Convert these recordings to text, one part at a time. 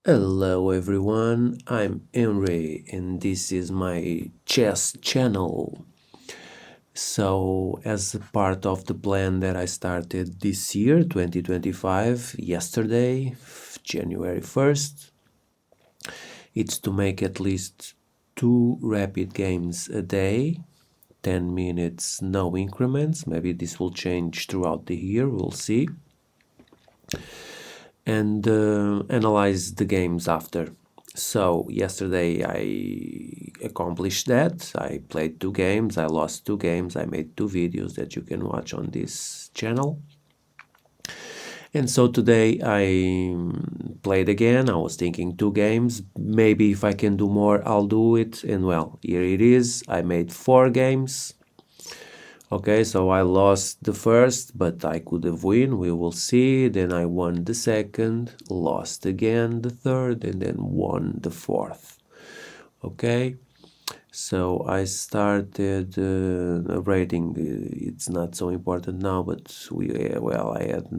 Hello everyone, I'm Henry and this is my chess channel. So, as a part of the plan that I started this year, 2025, yesterday, January 1st, it's to make at least 2 rapid games a day, 10 minutes, no increments. Maybe this will change throughout the year, we'll see. And analyze the games after. So yesterday I accomplished that. I played 2 games, I lost 2 games, I made 2 videos that you can watch on this channel. And so today I played again. I was thinking 2 games. Maybe if I can do more, I'll do it. And well, here it is. I made 4 games. Okay, so I lost the first, but I could have won. We will see. Then I won the second, lost again the third, and then won the fourth. Okay, so I started rating. It's not so important now, but I had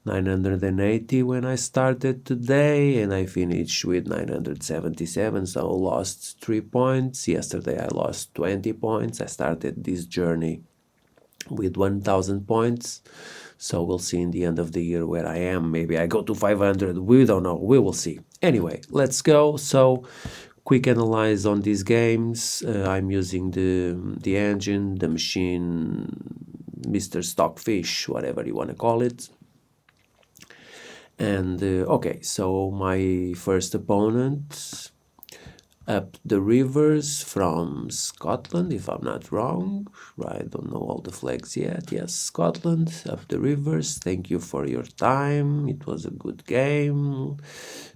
980 when I started today, and I finished with 977, so I lost 3 points. Yesterday I lost 20 points. I started this journey with 1000 points, so we'll see in the end of the year where I am. Maybe I go to 500, we don't know, we will see. Anyway, let's go. So quick analyze on these games. I'm using the engine, the machine, Mr. Stockfish, whatever you want to call it. And okay, so my first opponent, Up the Rivers from Scotland, if I'm not wrong. I don't know all the flags yet. Yes, Scotland, Up the Rivers. Thank you for your time. It was a good game.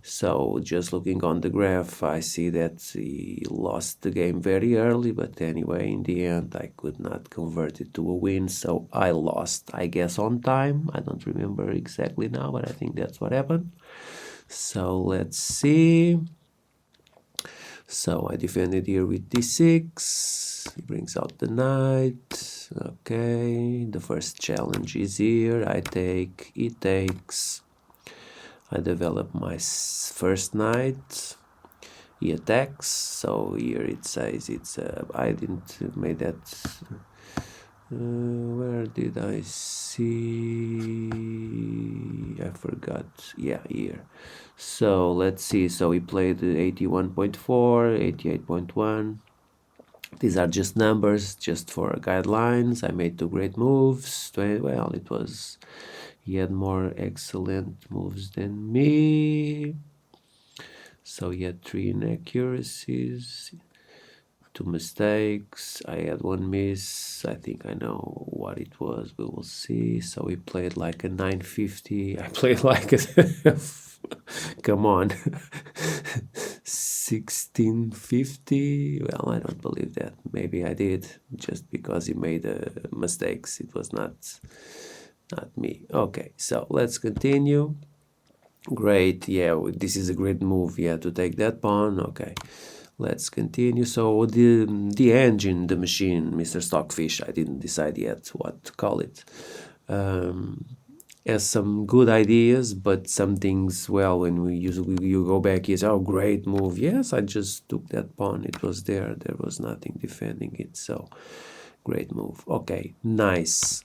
So just looking on the graph, I see that he lost the game very early, but anyway, in the end, I could not convert it to a win, so I lost, I guess, on time. I don't remember exactly now, but I think that's what happened. So let's see. So I defended here with d6. He brings out the knight. Okay, the first challenge is here. I take, he takes. I develop my first knight. He attacks. So here it says it's. I didn't make that. Where did I see? I forgot. Yeah, here. So let's see. So he played 81.4, 88.1. These are just numbers, just for guidelines. I made 2 great moves. Well, it was. He had more excellent moves than me. So he had 3 inaccuracies, 2 mistakes. I had 1 miss. I think I know what it was. We will see. So he played like a 950. I played like a come on, 1650. Well, I don't believe that. Maybe I did, just because he made mistakes. It was not me. Okay, so let's continue. Great, yeah, this is a great move, yeah, to take that pawn. Okay, let's continue. So the engine, the machine, Mr. Stockfish, I didn't decide yet what to call it, has some good ideas, but some things, well, when you go back, is, oh, great move. Yes, I just took that pawn. It was there. There was nothing defending it. So great move. Okay, nice.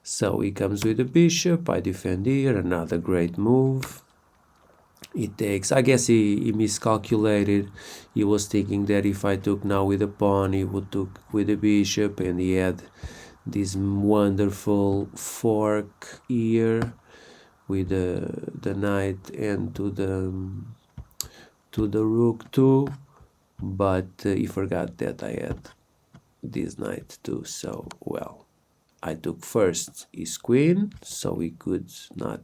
So he comes with the bishop. I defend here. Another great move. He takes. I guess he miscalculated. He was thinking that if I took now with the pawn, he would took with the bishop, and he had this wonderful fork here with the knight and to the rook too. But he forgot that I had this knight too. So well, I took first his queen, so he could not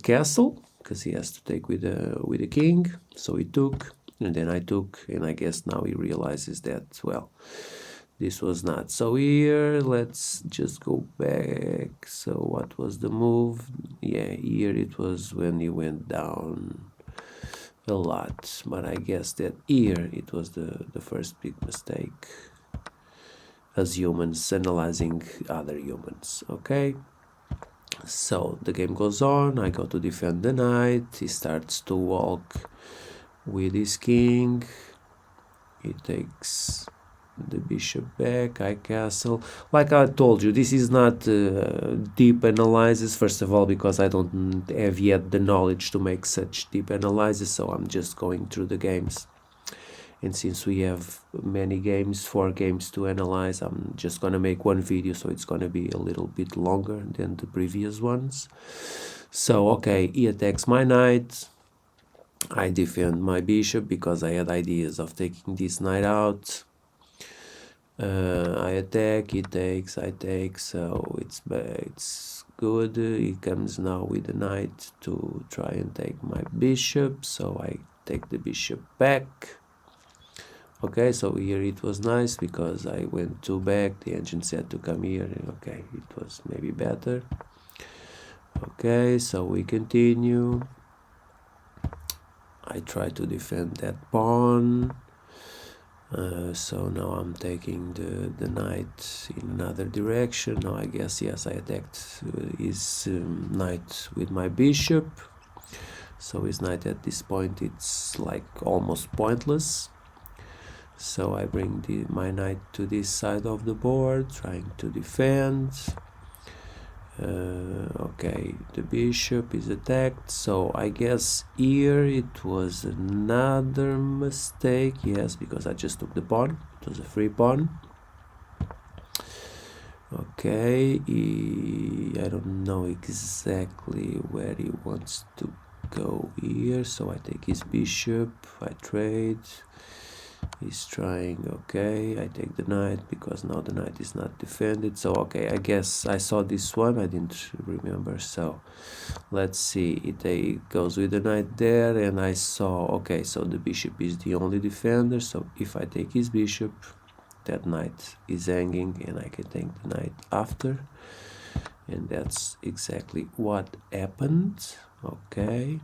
castle, because he has to take with the king. So he took, and then I took, and I guess now he realizes that, well, this was not. So here, let's just go back. So what was the move? Yeah, here it was when he went down a lot, but I guess that here it was the first big mistake as humans analyzing other humans. Okay, So the game goes on, I go to defend the knight, he starts to walk with his king, he takes the bishop back, I castle. Like I told you, this is not deep analysis, first of all because I don't have yet the knowledge to make such deep analysis, so I'm just going through the games. And since we have many games, 4 games to analyze, I'm just gonna make one video, so it's gonna be a little bit longer than the previous ones. So okay, he attacks my knight, I defend my bishop because I had ideas of taking this knight out. I attack, he takes, I take, so it's good. He comes now with the knight to try and take my bishop, so I take the bishop back. Okay, so here it was nice because I went 2 back, the engine said to come here, and okay, it was maybe better. Okay, so we continue. I try to defend that pawn. So now I'm taking the knight in another direction. Now I guess, yes, I attacked his knight with my bishop. So his knight at this point, it's like almost pointless. So I bring my knight to this side of the board, trying to defend. Okay, the bishop is attacked, so I guess here it was another mistake, yes, because I just took the pawn, it was a free pawn. Okay, I don't know exactly where he wants to go here, so I take his bishop, I trade. He's trying, okay, I take the knight because now the knight is not defended. So okay, I guess I saw this one, I didn't remember. So let's see, it goes with the knight there, and I saw, okay, so the bishop is the only defender. So if I take his bishop, that knight is hanging and I can take the knight after, and that's exactly what happened. Okay,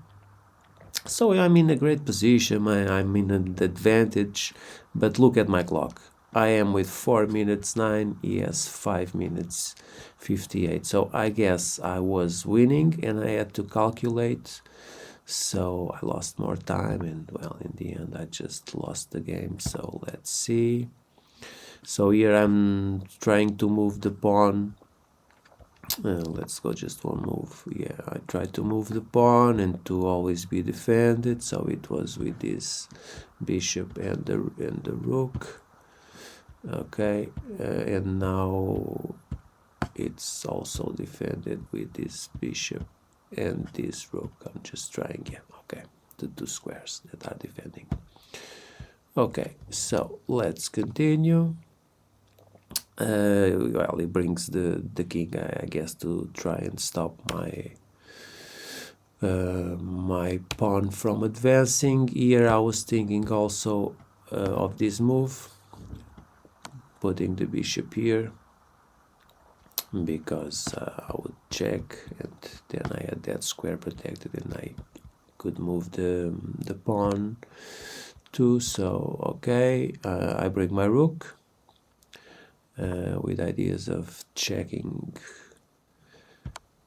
so I'm in a great position, I'm in an advantage, but look at my clock. I am with 4 minutes 9, he has 5 minutes 58. So I guess I was winning and I had to calculate. So I lost more time and, well, in the end I just lost the game. So let's see. So here I'm trying to move the pawn. Let's go just one move. Yeah, I tried to move the pawn and to always be defended, so it was with this bishop and the rook. Okay, and now it's also defended with this bishop and this rook. I'm just trying, yeah, okay, the 2 squares that are defending. Okay, so let's continue. Well, he brings the king, I guess, to try and stop my pawn from advancing. Here I was thinking also of this move, putting the bishop here, because I would check and then I had that square protected and I could move the pawn too. So okay, I bring my rook with ideas of checking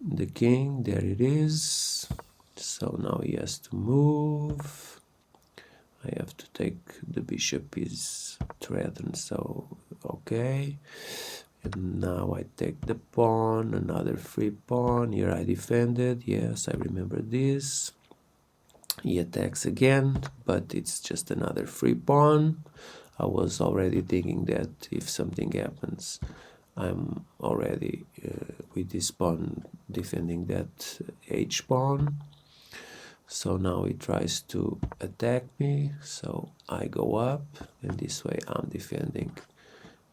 the king. There it is. So now he has to move. I have to take the bishop is threatened, so okay. And now I take the pawn, another free pawn. Here I defended, yes, I remember this. He attacks again, but it's just another free pawn. I was already thinking that if something happens, I'm already with this pawn defending that h pawn. So now he tries to attack me, so I go up, and this way I'm defending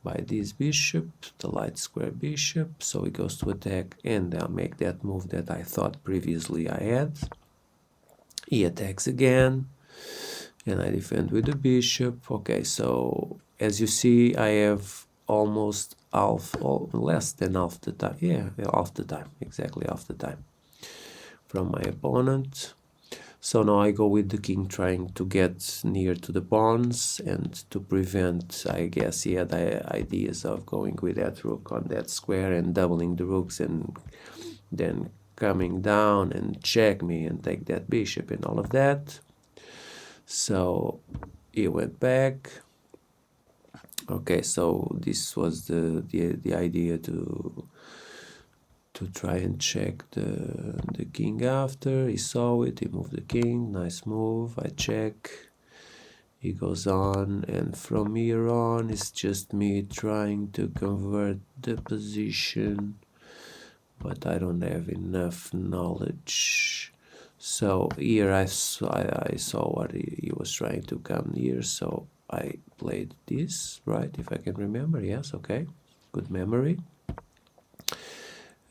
by this bishop, the light square bishop. So he goes to attack, and I'll make that move that I thought previously I had. He attacks again, and I defend with the bishop. Okay, so as you see, I have almost half, or less than half the time. Yeah, half the time, exactly half the time from my opponent. So now I go with the king, trying to get near to the pawns and to prevent, I guess he had ideas of going with that rook on that square and doubling the rooks and then coming down and check me and take that bishop and all of that. So he went back. Okay, so this was the idea to try and check the king after. He saw it, he moved the king, nice move, I check. He goes on, and from here on it's just me trying to convert the position, but I don't have enough knowledge. So here I saw what he was trying to come here, so I played this, right? If I can remember, yes, okay, good memory.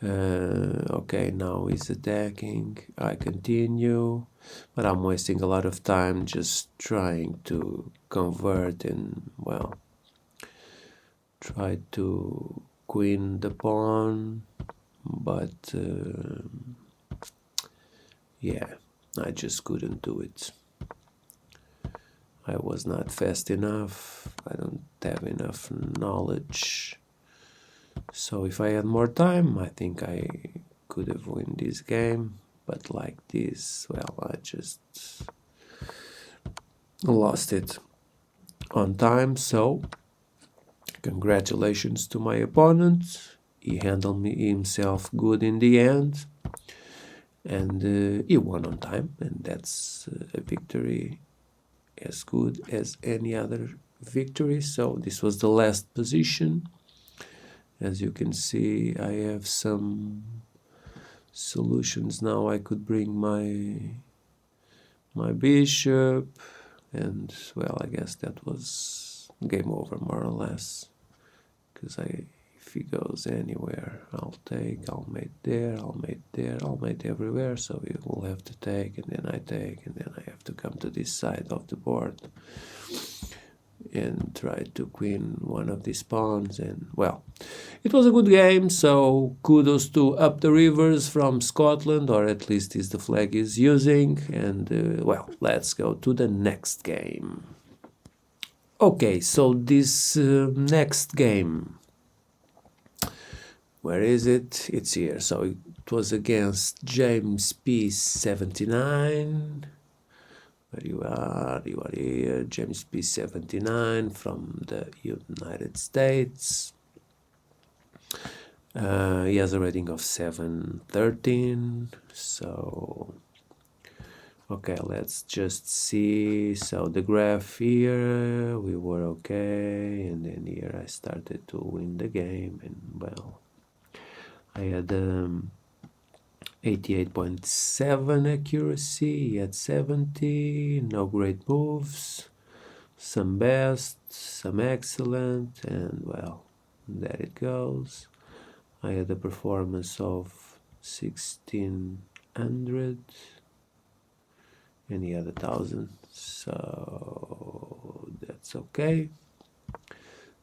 Okay, now he's attacking. I continue, but I'm wasting a lot of time just trying to convert and, well, try to queen the pawn, but yeah, I just couldn't do it. I was not fast enough. I don't have enough knowledge. So if I had more time, I think I could have won this game. But like this, well, I just lost it on time. So congratulations to my opponent. He handled himself good in the end. And he won on time. And that's a victory as good as any other victory. So this was the last position. As you can see, I have some solutions now. I could bring my bishop, and, well, I guess that was game over more or less, because if he goes anywhere, I'll take, I'll mate there, I'll mate there, I'll mate everywhere, so he will have to take, and then I take, and then I have to come to this side of the board and try to queen one of these pawns. And, well, it was a good game, so kudos to Up the Rivers from Scotland, or at least is the flag is using. And, well, let's go to the next game. Okay, so this next game, where is it? It's here. So it was against James P79. Where you are here, James P79 from the United States. He has a rating of 713, so okay, let's just see. So the graph here, we were okay, and then here I started to win the game, and, well, I had 88.7 accuracy, he had 70, no great moves, some best, some excellent, and, well, there it goes. I had a performance of 1600, and he had 1000, so that's okay.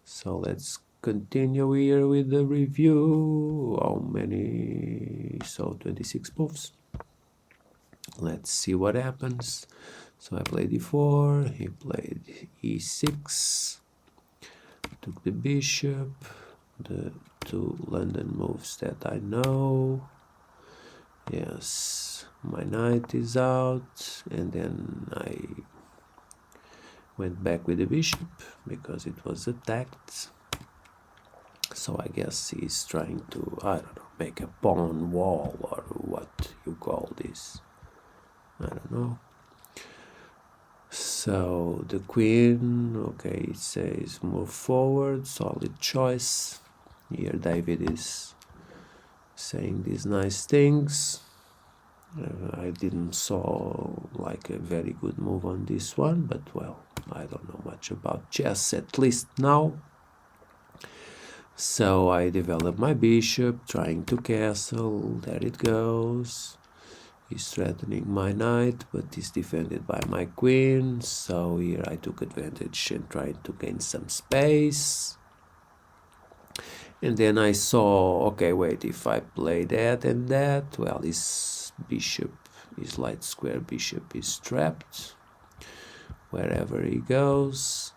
So let's continue here with the review. How many? So 26 moves. Let's see what happens. So I played e4, he played e6, took the bishop, the two London moves that I know. Yes, my knight is out, and then I went back with the bishop because it was attacked. So I guess he's trying to, I don't know, make a pawn wall, or what you call this. I don't know. So the queen, okay, it says move forward, solid choice. Here David is saying these nice things. I didn't saw like a very good move on this one, but, well, I don't know much about chess, at least now. So I developed my bishop, trying to castle, there it goes. He's threatening my knight, but he's defended by my queen, so here I took advantage and tried to gain some space. And then I saw, okay, wait, if I play that and that, well, this bishop, his light square bishop, is trapped. Wherever he goes,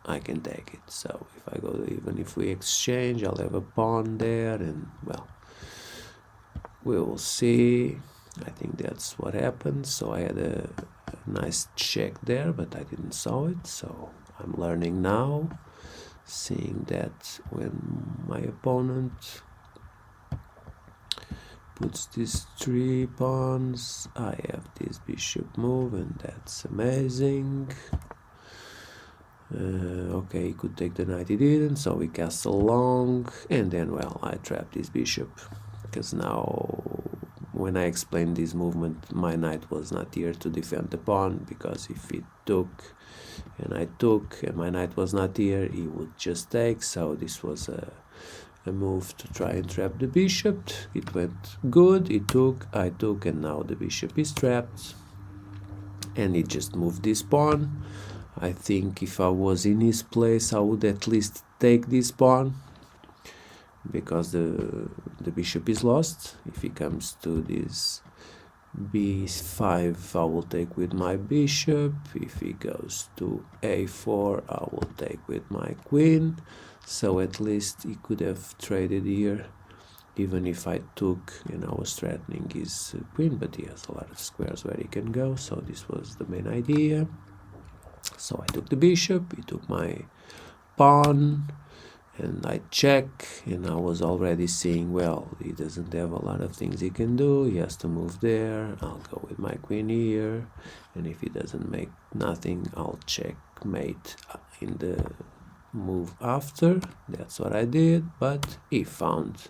I can take it. So if I go, even if we exchange, I'll have a pawn there, and, well, we will see. I think that's what happened. So I had a nice check there, but I didn't saw it. So I'm learning now, seeing that when my opponent puts these 3 pawns, I have this bishop move, and that's amazing. Okay, he could take the knight, he didn't, so we castle long, and then, well, I trap this bishop, because now, when I explained this movement, my knight was not here to defend the pawn, because if he took, and I took, and my knight was not here, he would just take, so this was a move to try and trap the bishop. It went good, he took, I took, and now the bishop is trapped, and he just moved this pawn. I think if I was in his place, I would at least take this pawn, because the bishop is lost. If he comes to this b5, I will take with my bishop. If he goes to a4, I will take with my queen. So at least he could have traded here, even if I took and I was threatening his queen, but he has a lot of squares where he can go, so this was the main idea. So I took the bishop, he took my pawn, and I check, and I was already seeing, well, he doesn't have a lot of things he can do, he has to move there, I'll go with my queen here, and if he doesn't make nothing, I'll checkmate in the move after. That's what I did, but he found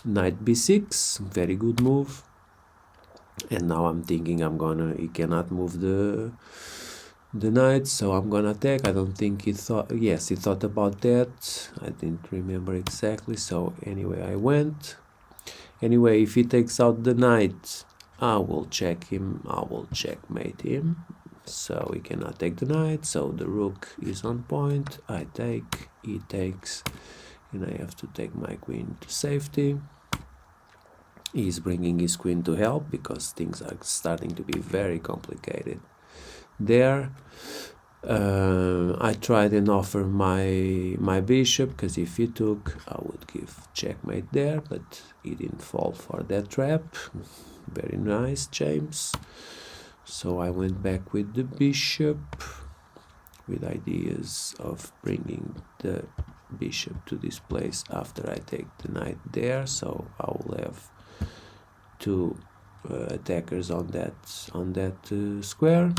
knight b6, very good move, and now I'm thinking he cannot move the knight, so I'm gonna attack. I don't think he thought, yes, he thought about that, I didn't remember exactly, so anyway I went. Anyway, if he takes out the knight, I will check him, I will checkmate him, so he cannot take the knight, so the rook is on point, I take, he takes, and I have to take my queen to safety. He's bringing his queen to help, because things are starting to be very complicated there. I tried and offer my bishop, because if he took, I would give checkmate there, but he didn't fall for that trap. Very nice, James. So I went back with the bishop, with ideas of bringing the bishop to this place after I take the knight there, so I will have 2 attackers on that square.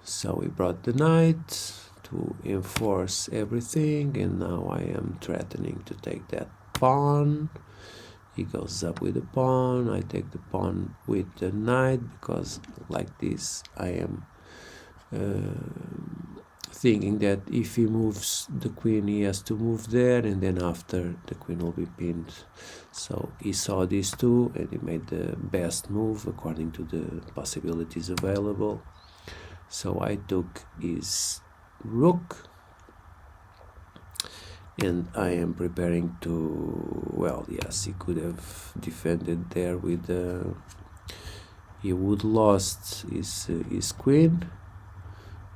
So we brought the knight to enforce everything, and now I am threatening to take that pawn. He goes up with the pawn, I take the pawn with the knight, because like this I am thinking that if he moves the queen, he has to move there, and then after the queen will be pinned. So he saw these two, and he made the best move according to the possibilities available. So I took his rook, and I am preparing to, well, yes, he could have defended there with he would lost his queen,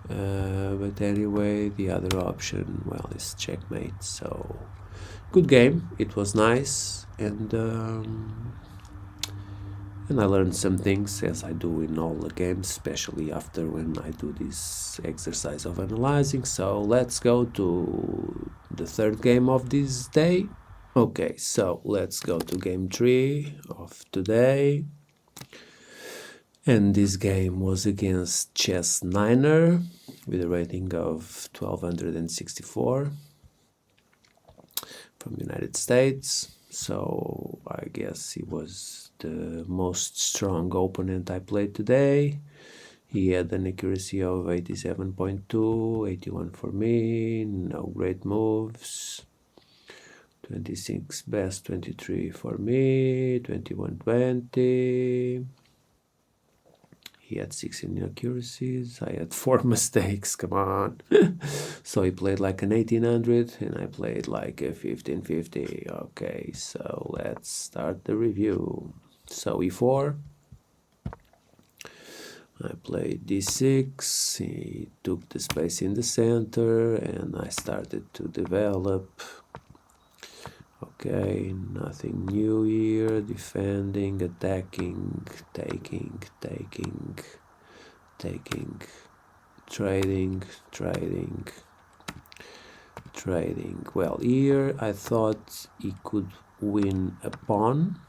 but anyway, the other option, well, is checkmate. So good game, it was nice, and I learned some things, as I do in all the games, especially after when I do this exercise of analyzing. So let's go to the third game of this day. Okay, so let's go to game 3 of today. And this game was against Chess Niner with a rating of 1264 from the United States. So I guess he was the most strong opponent I played today. He had an accuracy of 87.2, 81 for me, no great moves. 26 best, 23 for me, 21-20. He had 16 accuracies, I had 4 mistakes, come on. So he played like an 1800 and I played like a 1550. Okay, so let's start the review. So e4, I played d6, he took the space in the center and I started to develop. Okay, nothing new here. Defending, attacking, taking, trading. Well, here I thought he could win a pawn.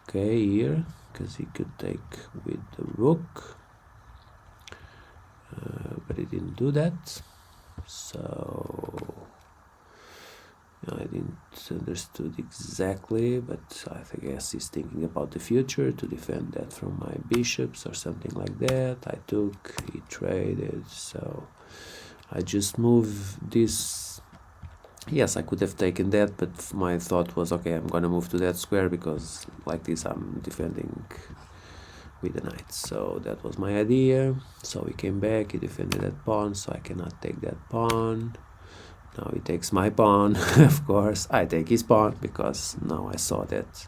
Okay, here, because he could take with the rook. But he didn't do that. So I didn't understood exactly, but I guess he's thinking about the future to defend that from my bishops or something like that. I took, he traded, so I just move this. Yes, I could have taken that, but my thought was, okay, I'm gonna move to that square because like this I'm defending with the knight. So that was my idea. So he came back, he defended that pawn, so I cannot take that pawn. Now he takes my pawn. Of course I take his pawn because now I saw that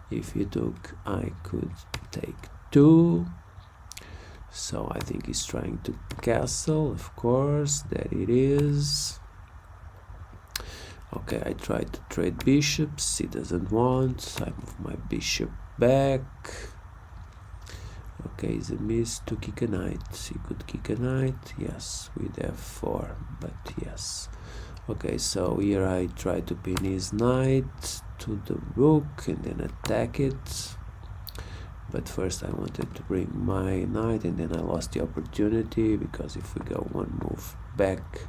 if he took I could take 2. So I think he's trying to castle, of course, that it is. Okay, I tried to trade bishops, he doesn't want, I move my bishop back. Okay, it's a miss to kick a knight. He could kick a knight, yes, with f4, but yes. Okay, so here I try to pin his knight to the rook and then attack it. But first I wanted to bring my knight and then I lost the opportunity because if we go one move back,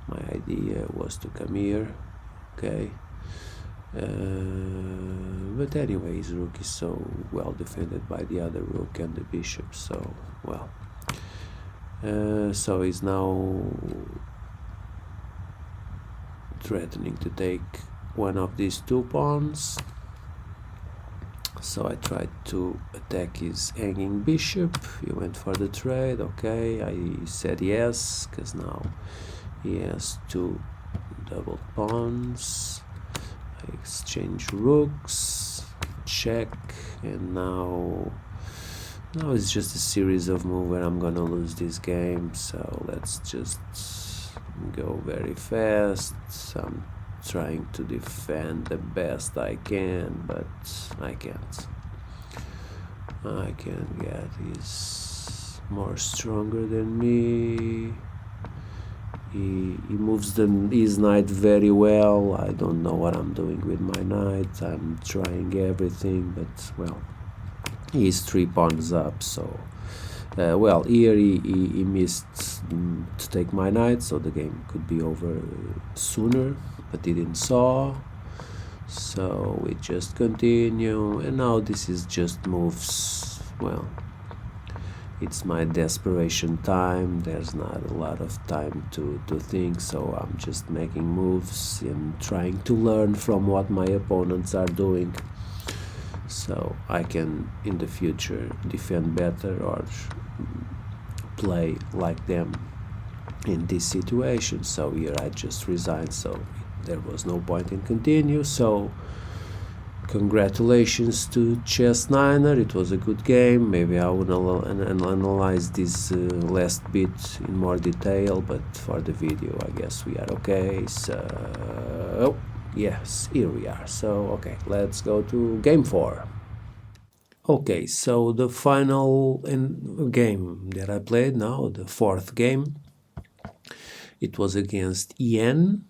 my idea was to come here. Okay. But anyway, his rook is so well defended by the other rook and the bishop, so well. So he's now threatening to take one of these 2 pawns. So I tried to attack his hanging bishop. He went for the trade. Okay, I said yes because now he has 2 double pawns. I exchange rooks, check, and now it's just a series of moves where I'm gonna lose this game. So let's just go very fast. I'm trying to defend the best I can, but I can't. I can get he's more stronger than me. He moves his knight very well. I don't know what I'm doing with my knight. I'm trying everything, but well, he's 3 pawns up, so well, here he missed to take my knight, so the game could be over sooner, but he didn't saw. So we just continue, and now this is just moves. Well, it's my desperation time. There's not a lot of time to think, so I'm just making moves and trying to learn from what my opponents are doing, so I can in the future defend better or play like them in this situation. So here I just resigned, so there was no point in continue. So congratulations to Chess9er, it was a good game. Maybe I will analyze this last bit in more detail, but for the video I guess we are okay. So yes, here we are. So okay, let's go to game 4. Okay, so the final game that I played now, the 4th game, it was against Yen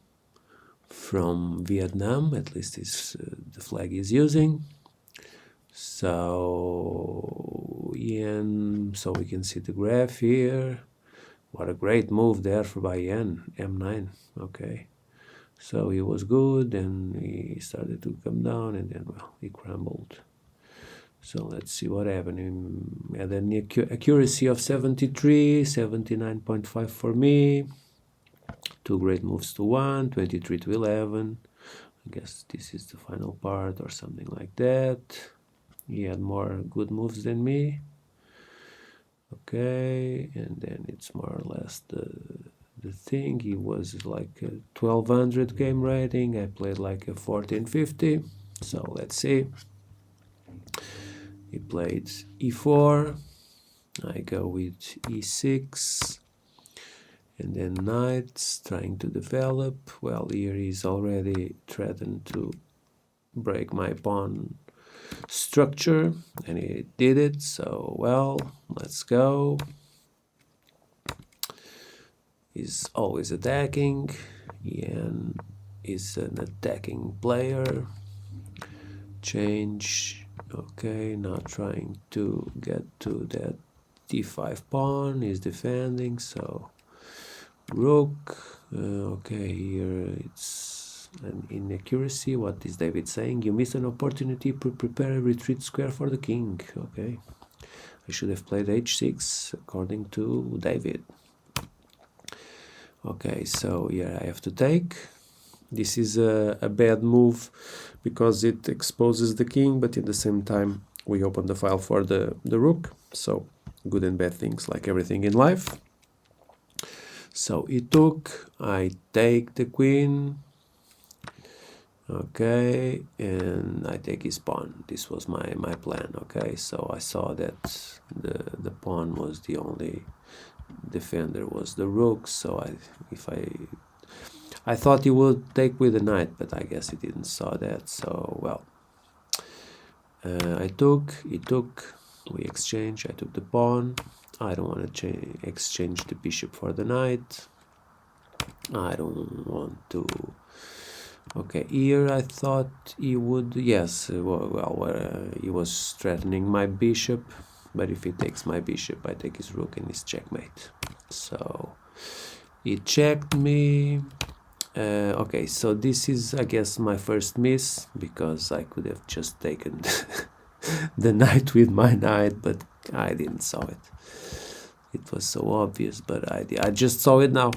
from Vietnam, at least is the flag is using. So Yen, so we can see the graph here. What a great move there by Yen, M9. Okay, so he was good and he started to come down and then, well, he crumbled. So let's see what happened. He had an accuracy of 73, 79.5 for me. 2 great moves to 1, 23 to 11. I guess this is the final part or something like that. He had more good moves than me. Okay, and then it's more or less the thing. He was like a 1200 game rating. I played like a 1450. So let's see. He played e4. I go with e6. And then knights trying to develop. Well, here he's already threatened to break my pawn structure, and he did it. So, well, let's go. He's always attacking. Ian is an attacking player. Change. Okay, now trying to get to that d5 pawn. He's defending, so rook. Okay, here it's an inaccuracy. What is David saying? You missed an opportunity to prepare a retreat square for the king. Okay, I should have played h6 according to David. Okay, so yeah, I have to take. This is a bad move because it exposes the king, but at the same time we open the file for the rook. So good and bad things, like everything in life. So he took, I take the queen. Okay, and I take his pawn. This was my plan. Okay, so I saw that the pawn was the only defender, was the rook. So I thought he would take with the knight, but I guess he didn't saw that. So well, I took, he took, we exchange. I took the pawn. I don't want to exchange the bishop for the knight. I don't want to. Okay, here I thought he would, yes, he was threatening my bishop, but if he takes my bishop, I take his rook and it's checkmate. So he checked me. Okay, so this is, I guess, my first miss, because I could have just taken the knight with my knight, but I didn't saw it. It was so obvious, but I just saw it now.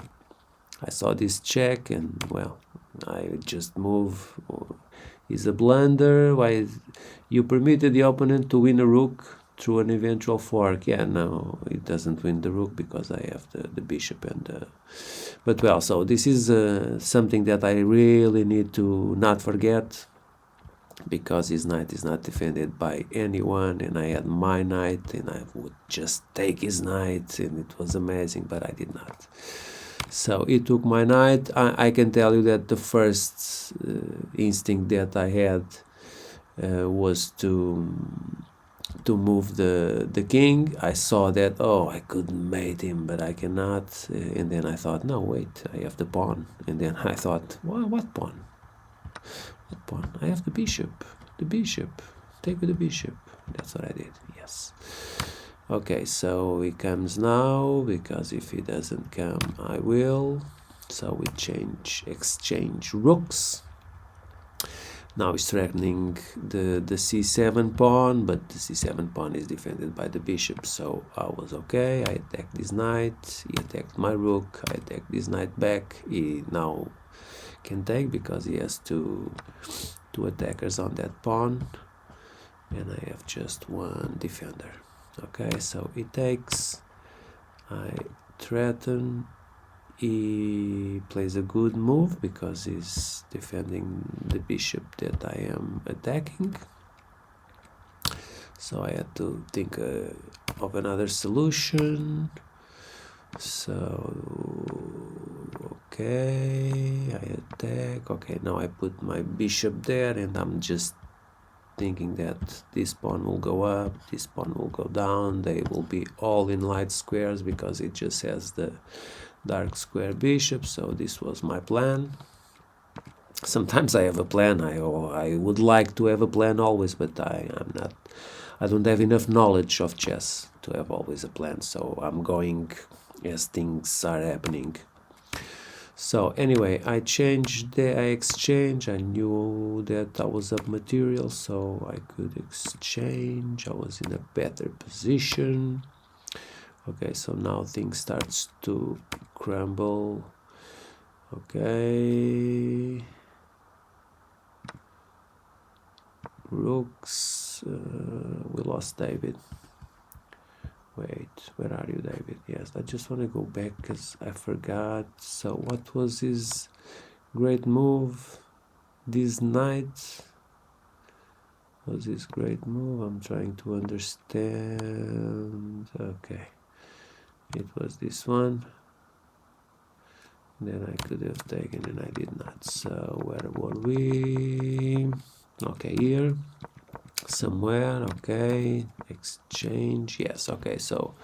I saw this check, and well, I just move. Is a blunder. Why you permitted the opponent to win a rook through an eventual fork? Yeah, no, it doesn't win the rook because I have the bishop and the. But well, so this is something that I really need to not forget, because his knight is not defended by anyone, and I had my knight, and I would just take his knight, and it was amazing, but I did not. So he took my knight. I can tell you that the first instinct that I had was to move the king. I saw that, oh, I could mate him, but I cannot. And then I thought, no, wait, I have the pawn. And then I thought, well, what pawn? What pawn? I have the bishop. The bishop. Take with the bishop. That's what I did, yes. Okay, so he comes now, because if he doesn't come, I will. So we exchange rooks. Now he's threatening the c7 pawn, but the c7 pawn is defended by the bishop, so I was okay. I attacked this knight, he attacked my rook, I attacked this knight back. He now can take because he has two attackers on that pawn, and I have just one defender. Okay, so he takes, I threaten. He plays a good move because he's defending the bishop that I am attacking. So I had to think of another solution. So, okay, I attack. Okay, now I put my bishop there, and I'm just thinking that this pawn will go up, this pawn will go down. They will be all in light squares because it just has the dark square bishop. So this was my plan. Sometimes I have a plan. I would like to have a plan always, but I don't have enough knowledge of chess to have always a plan. So I'm going as things are happening. So anyway, I exchange. I knew that I was up material, so I could exchange. I was in a better position. Okay, so now things starts to crumble. Okay, rooks. We lost David. Wait, where are you, David? Yes, I just want to go back because I forgot. So what was his great move this night? Was his great move? I'm trying to understand. Okay, it was this one. Then I could have taken and I did not. So where were we? Okay, here somewhere. Okay, exchange. Yes. Okay, so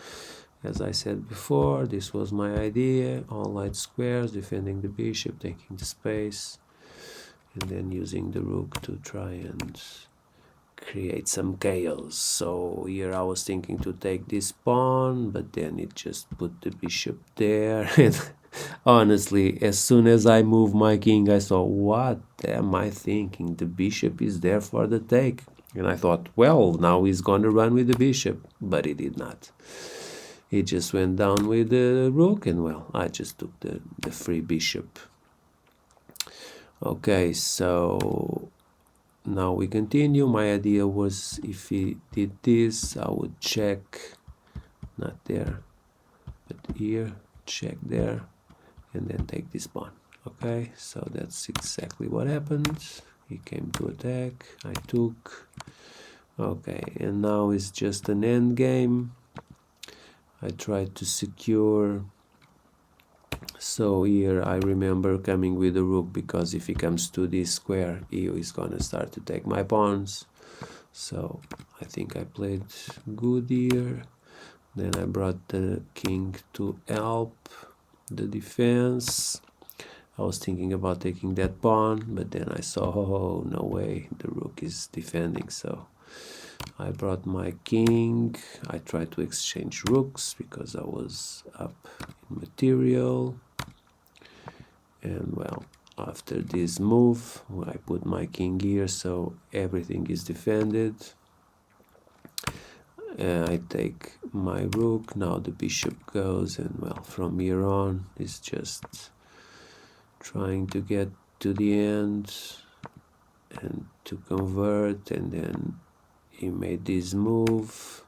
as I said before, this was my idea. All light squares, defending the bishop, taking the space, and then using the rook to try and create some chaos. So here I was thinking to take this pawn, but then it just put the bishop there. And honestly, as soon as I moved my king, I saw, what am I thinking? The bishop is there for the take. And I thought, well, now he's going to run with the bishop, but he did not. He just went down with the rook, and well, I just took the free bishop. Okay, so now we continue. My idea was, if he did this, I would check, not there, but here, check there, and then take this pawn. Okay, so that's exactly what happened. He came to attack, I took. Okay, and now it's just an end game. I tried to secure. So here I remember coming with the rook, because if he comes to this square, he is gonna start to take my pawns. So I think I played good here. Then I brought the king to help the defense. I was thinking about taking that pawn, but then I saw, oh, no way, the rook is defending. So I brought my king. I tried to exchange rooks because I was up in material. And well, after this move, I put my king here, so everything is defended. I take my rook. Now the bishop goes, and well, from here on, it's just trying to get to the end and to convert. And then he made this move,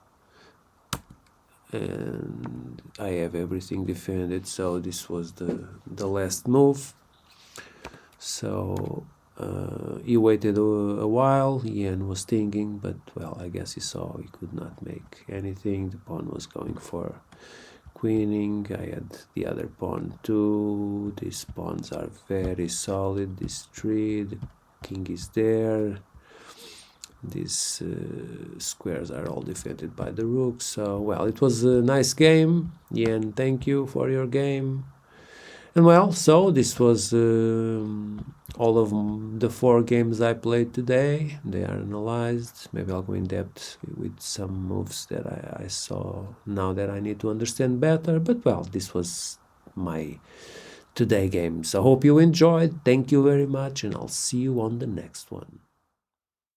and I have everything defended. So this was the last move. So he waited a while. Ian was thinking, but well, I guess he saw he could not make anything. The pawn was going for queening. I had the other pawn too. These pawns are very solid. This three, the king is there. These squares are all defended by the rook. So well, it was a nice game. Ian, thank you for your game. And well, so this was all of the 4 games I played today. They are analyzed. Maybe I'll go in depth with some moves that I saw now that I need to understand better. But well, this was my today game. So I hope you enjoyed. Thank you very much, and I'll see you on the next one.